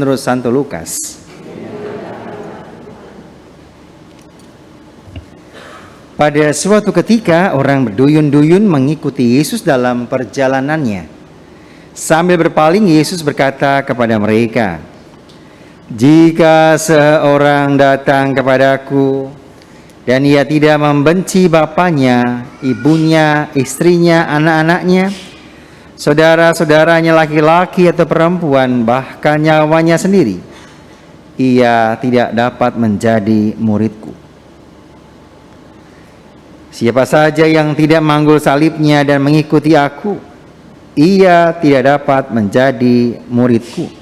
menurut Santo Lukas. Pada suatu ketika orang berduyun-duyun mengikuti Yesus dalam perjalanannya. Sambil berpaling, Yesus berkata kepada mereka, "Jika seorang datang kepadaku dan ia tidak membenci bapaknya, ibunya, istrinya, anak-anaknya, saudara-saudaranya laki-laki atau perempuan, bahkan nyawanya sendiri, ia tidak dapat menjadi muridku. Siapa saja yang tidak manggul salibnya dan mengikuti aku, ia tidak dapat menjadi muridku.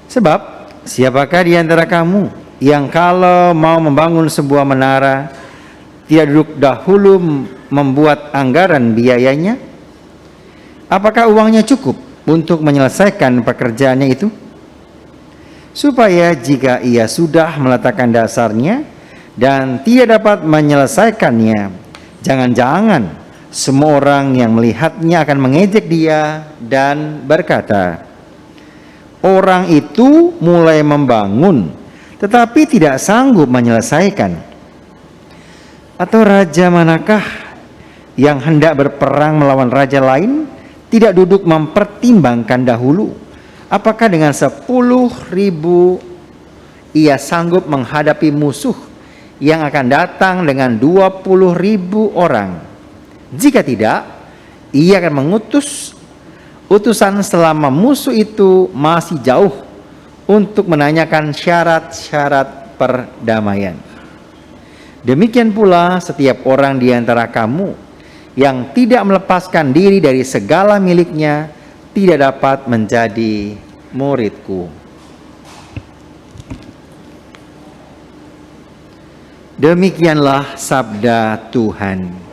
Sebab siapakah di antara kamu yang kalau mau membangun sebuah menara, tidak duduk dahulu membuat anggaran biayanya? Apakah uangnya cukup untuk menyelesaikan pekerjaannya itu? Supaya jika ia sudah meletakkan dasarnya dan tidak dapat menyelesaikannya, jangan-jangan semua orang yang melihatnya akan mengejek dia dan berkata, 'Orang itu mulai membangun tetapi tidak sanggup menyelesaikan.' Atau raja manakah yang hendak berperang melawan raja lain tidak duduk mempertimbangkan dahulu apakah dengan 10.000 ia sanggup menghadapi musuh yang akan datang dengan 20.000 orang? Jika tidak, ia akan mengutus utusan selama musuh itu masih jauh untuk menanyakan syarat-syarat perdamaian. Demikian pula setiap orang di antara kamu yang tidak melepaskan diri dari segala miliknya tidak dapat menjadi muridku." Demikianlah sabda Tuhan.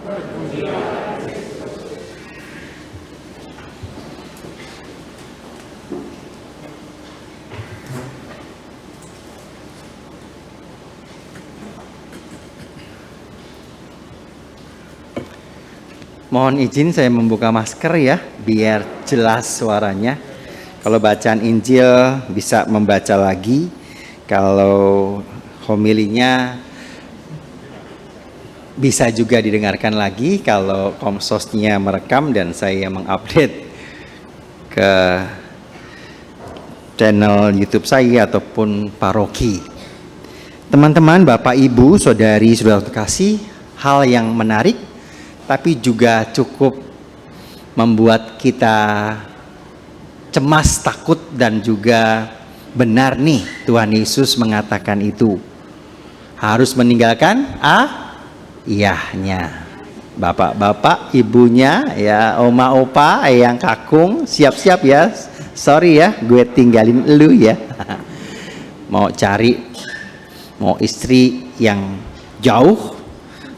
Mohon izin saya membuka masker ya, biar jelas suaranya. Kalau bacaan Injil bisa membaca lagi. Kalau homilinya bisa juga didengarkan lagi kalau komsosnya merekam dan saya mengupdate ke channel YouTube saya ataupun paroki. Teman-teman, Bapak, Ibu, Saudari, Saudara terkasih, hal yang menarik tapi juga cukup membuat kita cemas, takut, dan juga benar nih Tuhan Yesus mengatakan itu. Harus meninggalkan iyahnya. Bapak-bapak, ibunya, ya, oma, opa, eyang, kakung, siap-siap ya. Sorry ya, gue tinggalin lu ya. Mau cari, mau istri yang jauh,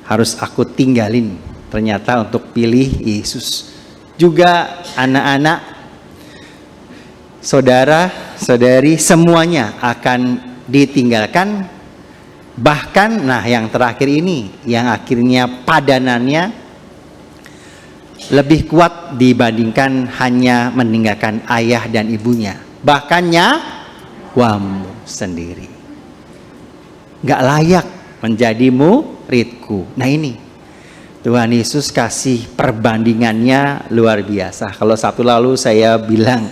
harus aku tinggalin. Ternyata untuk pilih Yesus. Juga anak-anak, saudara, saudari, semuanya akan ditinggalkan. Bahkan, nah yang terakhir ini, yang akhirnya padanannya lebih kuat dibandingkan hanya meninggalkan ayah dan ibunya. Bahkan nyawamu sendiri. Gak layak menjadi muridku. Nah ini, Tuhan Yesus kasih perbandingannya luar biasa. Kalau Sabtu lalu saya bilang,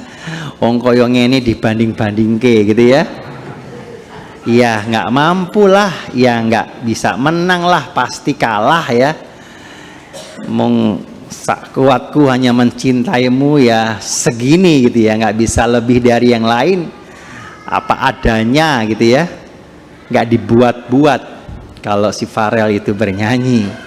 wong koyongnya ini dibanding-bandingke gitu ya. Ya nggak mampu lah, ya nggak bisa menang lah, pasti kalah ya. Mong kuatku hanya mencintaimu ya segini gitu ya, nggak bisa lebih dari yang lain. Apa adanya gitu ya, nggak dibuat-buat kalau si Farel itu bernyanyi.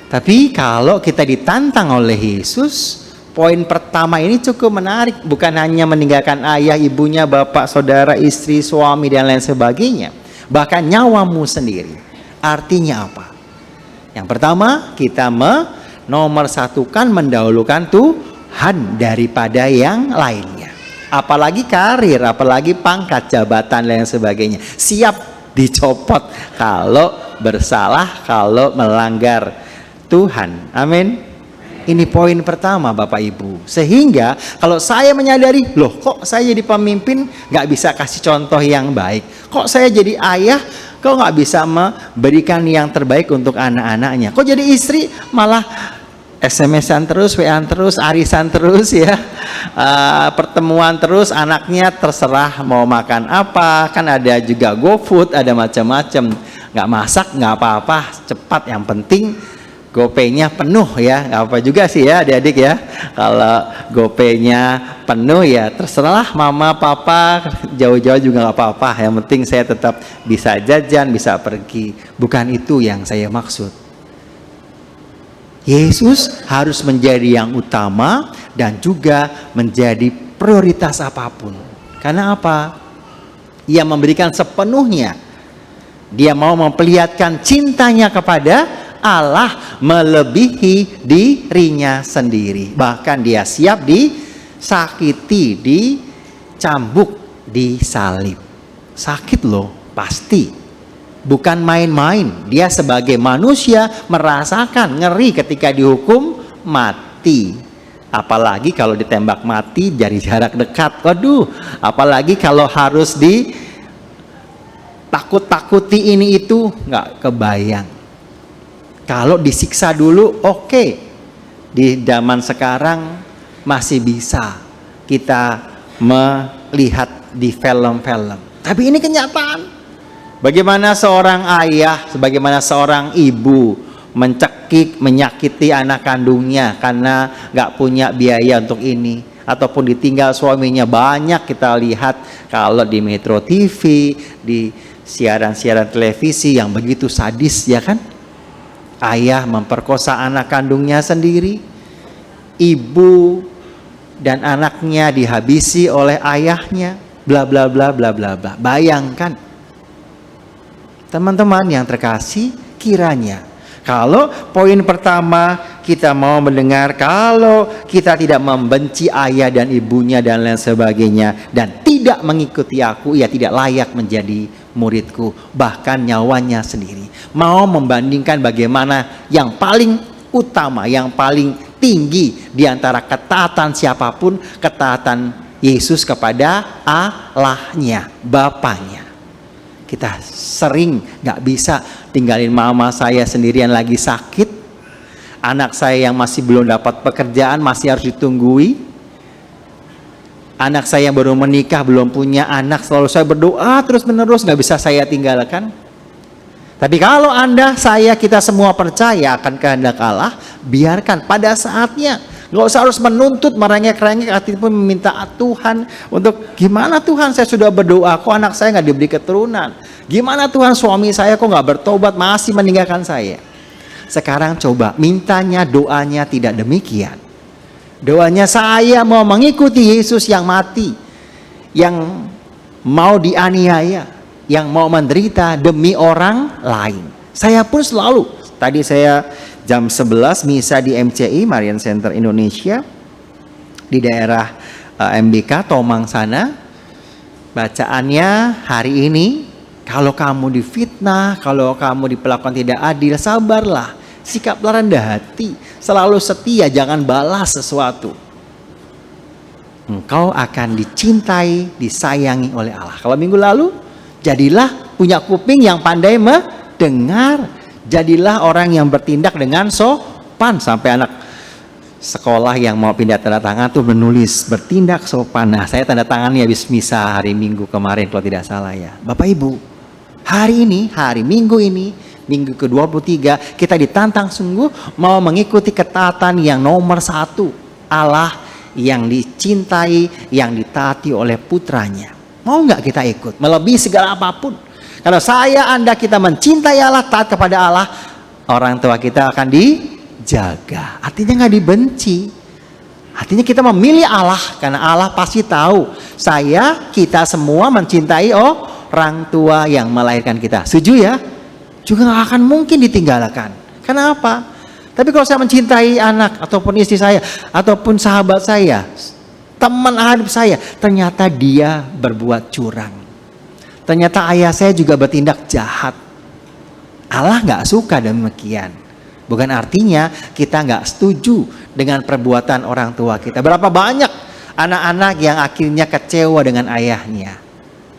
Tapi kalau kita ditantang oleh Yesus, poin pertama ini cukup menarik. Bukan hanya meninggalkan ayah, ibunya, bapak, saudara, istri, suami, dan lain sebagainya. Bahkan nyawamu sendiri. Artinya apa? Yang pertama, kita menomorsatukan, mendahulukan Tuhan daripada yang lainnya. Apalagi karir, apalagi pangkat, jabatan, dan lain sebagainya. Siap dicopot kalau bersalah, kalau melanggar Tuhan. Amin. Ini poin pertama Bapak Ibu. Sehingga kalau saya menyadari, loh kok saya jadi pemimpin nggak bisa kasih contoh yang baik? Kok saya jadi ayah, kok nggak bisa memberikan yang terbaik untuk anak-anaknya? Kok jadi istri malah SMS-an terus, WA-an terus, arisan terus ya, pertemuan terus, anaknya terserah mau makan apa, kan ada juga GoFood, ada macam-macam, nggak masak nggak apa-apa, cepat, yang penting GoPay-nya penuh ya, nggak apa juga sih ya adik-adik ya, kalau GoPay-nya penuh ya terserah mama papa, jauh-jauh juga nggak apa-apa, yang penting saya tetap bisa jajan, bisa pergi. Bukan itu yang saya maksud. Yesus harus menjadi yang utama dan juga menjadi prioritas apapun. Karena apa? Ia memberikan sepenuhnya. Dia mau memperlihatkan cintanya kepada Allah melebihi dirinya sendiri. Bahkan dia siap disakiti, dicambuk, disalib. Sakit loh, pasti. Bukan main-main. Dia sebagai manusia merasakan ngeri ketika dihukum mati. Apalagi kalau ditembak mati dari jarak dekat. Waduh, apalagi kalau harus ditakut-takuti ini itu, nggak kebayang. Kalau disiksa dulu, oke. Di zaman sekarang masih bisa kita melihat di film-film. Tapi ini kenyataan. Bagaimana seorang ayah, sebagaimana seorang ibu mencekik, menyakiti anak kandungnya karena nggak punya biaya untuk ini, ataupun ditinggal suaminya. Banyak kita lihat kalau di Metro TV, di siaran-siaran televisi yang begitu sadis ya kan. Ayah memperkosa anak kandungnya sendiri, ibu dan anaknya dihabisi oleh ayahnya, bla bla bla bla bla bla. Bayangkan. Teman-teman yang terkasih, kiranya kalau poin pertama kita mau mendengar, kalau kita tidak membenci ayah dan ibunya dan lain sebagainya, dan tidak mengikuti aku, ia tidak layak menjadi muridku, bahkan nyawanya sendiri. Mau membandingkan bagaimana yang paling utama, yang paling tinggi di antara ketaatan siapapun, ketaatan Yesus kepada Allahnya, Bapaknya. Kita sering gak bisa tinggalin mama saya sendirian lagi sakit, anak saya yang masih belum dapat pekerjaan masih harus ditunggui, anak saya yang baru menikah belum punya anak, selalu saya berdoa terus menerus, gak bisa saya tinggalkan. Tapi kalau Anda, saya, kita semua percaya akan kehendak Allah, biarkan pada saatnya. Gak usah harus menuntut, merengek-rengek, ataupun meminta Tuhan untuk gimana Tuhan, saya sudah berdoa kok anak saya gak diberi keturunan, gimana Tuhan suami saya kok gak bertobat, masih meninggalkan saya. Sekarang coba mintanya, doanya tidak demikian. Doanya, saya mau mengikuti Yesus yang mati, yang mau dianiaya, yang mau menderita demi orang lain. Saya pun selalu, tadi saya jam 11 misa di MCI, Marian Center Indonesia, di daerah MBK Tomang sana. Bacaannya hari ini, kalau kamu difitnah, kalau kamu diperlakukan tidak adil, sabarlah, sikaplah rendah hati, selalu setia, jangan balas sesuatu. Engkau akan dicintai, disayangi oleh Allah. Kalau minggu lalu, jadilah punya kuping yang pandai mendengar. Jadilah orang yang bertindak dengan sopan. Sampai anak sekolah yang mau pindah tanda tangan tuh menulis bertindak sopan. Nah, saya tanda tangannya habis misa hari Minggu kemarin kalau tidak salah ya. Bapak Ibu, hari ini, hari Minggu ini, Minggu ke-23, kita ditantang sungguh mau mengikuti ketaatan yang nomor 1. Allah yang dicintai, yang ditaati oleh putranya. Mau nggak kita ikut? Melebihi segala apapun. Kalau saya, Anda, kita mencintai Allah, taat kepada Allah, orang tua kita akan dijaga. Artinya nggak dibenci. Artinya kita memilih Allah, karena Allah pasti tahu saya, kita semua mencintai orang tua yang melahirkan kita. Setuju ya? Juga nggak akan mungkin ditinggalkan. Kenapa? Tapi kalau saya mencintai anak, ataupun istri saya, ataupun sahabat saya, teman hidup saya, ternyata dia berbuat curang. Ternyata ayah saya juga bertindak jahat. Allah nggak suka demikian. Bukan artinya kita nggak setuju dengan perbuatan orang tua kita. Berapa banyak anak-anak yang akhirnya kecewa dengan ayahnya.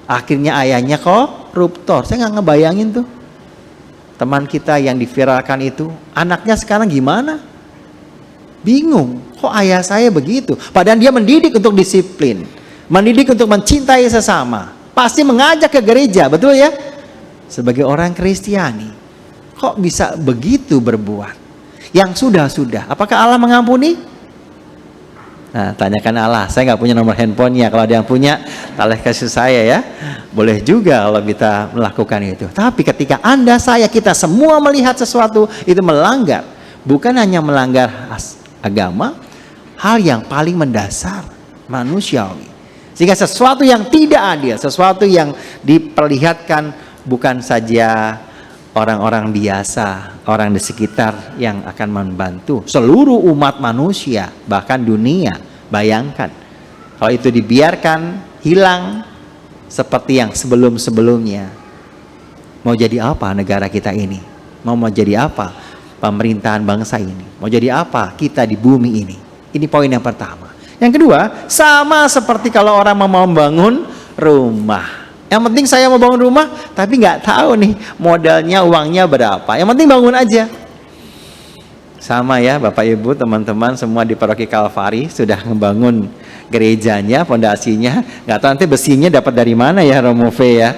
Akhirnya ayahnya koruptor. Saya nggak ngebayangin tuh. Teman kita yang diviralkan itu, anaknya sekarang gimana? Bingung, kok ayah saya begitu? Padahal dia mendidik untuk disiplin. Mendidik untuk mencintai sesama. Pasti mengajak ke gereja, betul ya? Sebagai orang Kristiani. Kok bisa begitu berbuat? Yang sudah-sudah, apakah Allah mengampuni? Nah, tanyakan Allah. Saya nggak punya nomor handphonenya. Kalau ada yang punya, tolong kasih saya ya. Boleh juga kalau kita melakukan itu. Tapi ketika Anda, saya, kita semua melihat sesuatu itu melanggar, bukan hanya melanggar agama, hal yang paling mendasar manusiawi. Sehingga sesuatu yang tidak adil, sesuatu yang diperlihatkan bukan saja orang-orang biasa, orang di sekitar yang akan membantu, seluruh umat manusia, bahkan dunia. Bayangkan kalau itu dibiarkan hilang seperti yang sebelum-sebelumnya. Mau jadi apa negara kita ini? Mau jadi apa pemerintahan bangsa ini? Mau jadi apa kita di bumi ini? Ini poin yang pertama. Yang kedua, sama seperti kalau orang mau membangun rumah. Yang penting saya mau bangun rumah, tapi nggak tahu nih modalnya, uangnya berapa. Yang penting bangun aja. Sama ya Bapak Ibu, teman-teman semua di Paroki Kalvari sudah ngebangun gerejanya, fondasinya. Nggak tahu nanti besinya dapat dari mana ya Romove ya.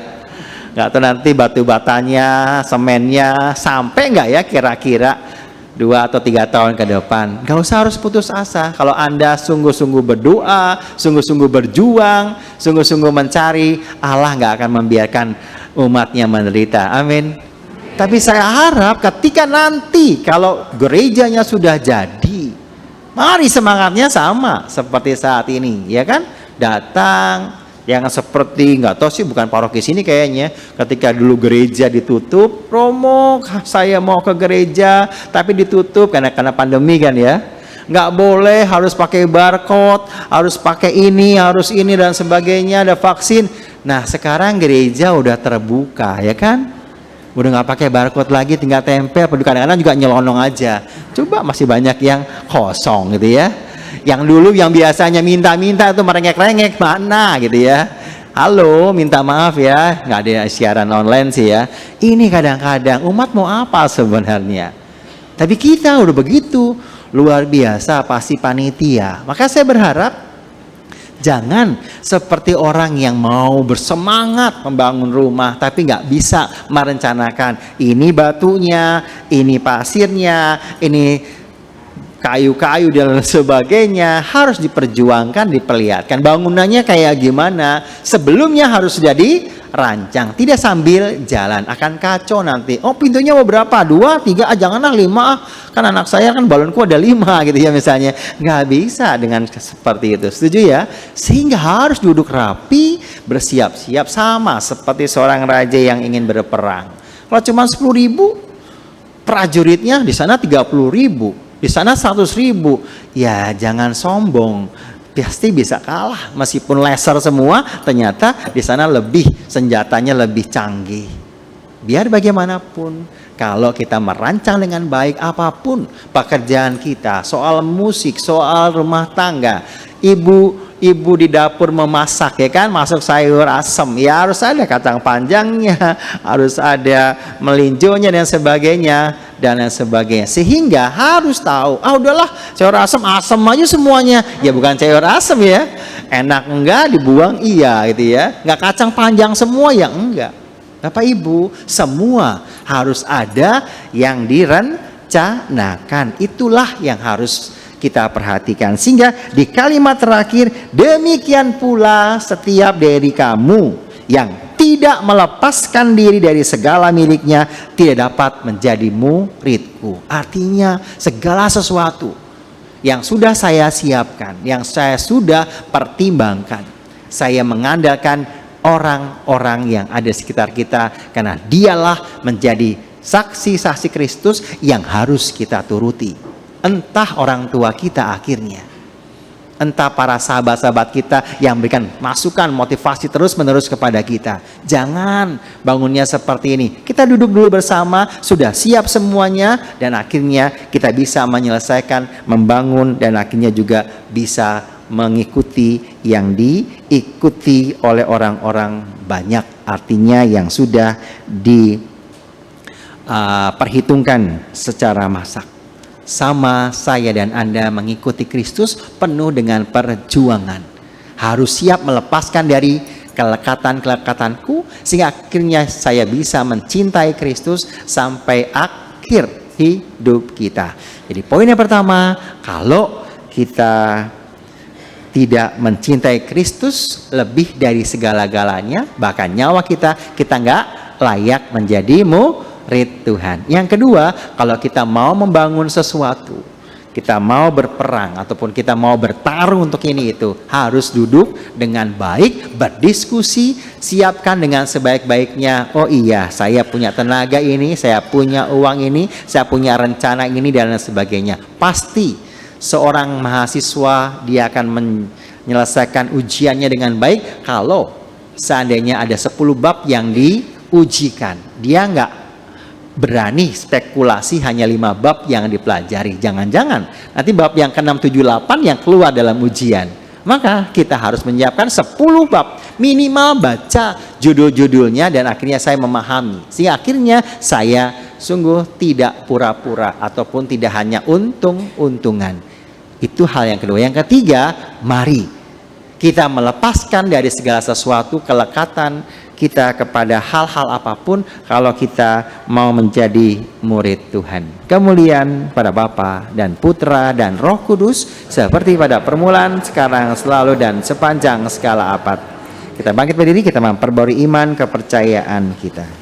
Nggak tahu nanti batu batanya, semennya sampai nggak ya kira-kira 2 atau 3 tahun ke depan. Gak usah harus putus asa. Kalau Anda sungguh-sungguh berdoa, sungguh-sungguh berjuang, sungguh-sungguh mencari, Allah gak akan membiarkan umatnya menderita. Amin. Tapi saya harap ketika nanti kalau gerejanya sudah jadi, mari semangatnya sama seperti saat ini, ya kan? Datang. Yang seperti, nggak tahu sih, bukan paroki sini kayaknya, ketika dulu gereja ditutup, Romo saya mau ke gereja tapi ditutup karena pandemi kan ya, nggak boleh, harus pakai barcode, harus pakai ini, harus ini dan sebagainya, ada vaksin. Nah sekarang gereja udah terbuka ya kan, udah nggak pakai barcode lagi, tinggal tempel, kadang-kadang juga nyelonong aja. Coba masih banyak yang kosong gitu ya. Yang dulu yang biasanya minta-minta itu merengek-rengek mana gitu ya. Halo, minta maaf ya, nggak ada siaran online sih ya. Ini kadang-kadang umat mau apa sebenarnya? Tapi kita udah begitu luar biasa pasti panitia. Maka saya berharap jangan seperti orang yang mau bersemangat membangun rumah tapi nggak bisa merencanakan ini batunya, ini pasirnya, ini kayu-kayu dan sebagainya, harus diperjuangkan, diperlihatkan bangunannya kayak gimana, sebelumnya harus sudah dirancang, tidak sambil jalan, akan kacau nanti. Oh pintunya mau berapa? 2, 3, janganlah 5, kan anak saya kan balonku ada 5 gitu ya misalnya. Nggak bisa dengan seperti itu, setuju ya? Sehingga harus duduk rapi, bersiap-siap, sama seperti seorang raja yang ingin berperang. Kalau cuma 10.000, prajuritnya di sana 30.000, di sana 100.000, ya jangan sombong, pasti bisa kalah. Meskipun laser semua, ternyata di sana lebih senjatanya lebih canggih. Biar bagaimanapun, kalau kita merancang dengan baik apapun pekerjaan kita, soal musik, soal rumah tangga, ibu di dapur memasak ya kan, masak sayur asem, ya harus ada kacang panjangnya, harus ada melinjonya dan sebagainya dan lain sebagainya. Sehingga harus tahu, udahlah sayur asem aja semuanya. Ya bukan sayur asem ya, enak enggak dibuang iya gitu ya. Enggak kacang panjang semua ya enggak. Bapak Ibu, semua harus ada yang direncanakan. Itulah yang harus kita perhatikan. Sehingga di kalimat terakhir, demikian pula setiap dari kamu yang tidak melepaskan diri dari segala miliknya tidak dapat menjadi muridku. Artinya segala sesuatu yang sudah saya siapkan, yang saya sudah pertimbangkan, saya mengandalkan orang-orang yang ada di sekitar kita, karena dialah menjadi saksi-saksi Kristus yang harus kita turuti. Entah orang tua kita akhirnya, entah para sahabat-sahabat kita yang berikan masukan, motivasi terus-menerus kepada kita. Jangan bangunnya seperti ini. Kita duduk dulu bersama, sudah siap semuanya, dan akhirnya kita bisa menyelesaikan, membangun, dan akhirnya juga bisa mengikuti yang diikuti oleh orang-orang banyak. Artinya yang sudah diperhitungkan secara masak. Sama saya dan Anda mengikuti Kristus penuh dengan perjuangan. Harus siap melepaskan dari kelekatan-kelekatanku sehingga akhirnya saya bisa mencintai Kristus sampai akhir hidup kita. Jadi poin yang pertama, kalau kita tidak mencintai Kristus lebih dari segala-galanya, bahkan nyawa kita nggak layak menjadi murid Tuhan. Yang kedua, kalau kita mau membangun sesuatu, kita mau berperang ataupun kita mau bertarung untuk ini itu, harus duduk dengan baik, berdiskusi, siapkan dengan sebaik-baiknya. Oh iya, saya punya tenaga ini, saya punya uang ini, saya punya rencana ini dan lain sebagainya. Pasti seorang mahasiswa dia akan menyelesaikan ujiannya dengan baik kalau seandainya ada 10 bab yang diujikan. Dia nggak berani spekulasi hanya 5 bab yang dipelajari. Jangan-jangan nanti bab yang ke-6, 7, 8 yang keluar dalam ujian. Maka kita harus menyiapkan 10 bab. Minimal baca judul-judulnya dan akhirnya saya memahami. Sehingga akhirnya saya sungguh tidak pura-pura ataupun tidak hanya untung-untungan. Itu hal yang kedua. Yang ketiga, mari kita melepaskan dari segala sesuatu kelekatan kita kepada hal-hal apapun kalau kita mau menjadi murid Tuhan. Kemuliaan pada Bapa dan Putra dan Roh Kudus seperti pada permulaan, sekarang, selalu dan sepanjang segala abad. Kita bangkit berdiri, kita memperbarui iman kepercayaan kita.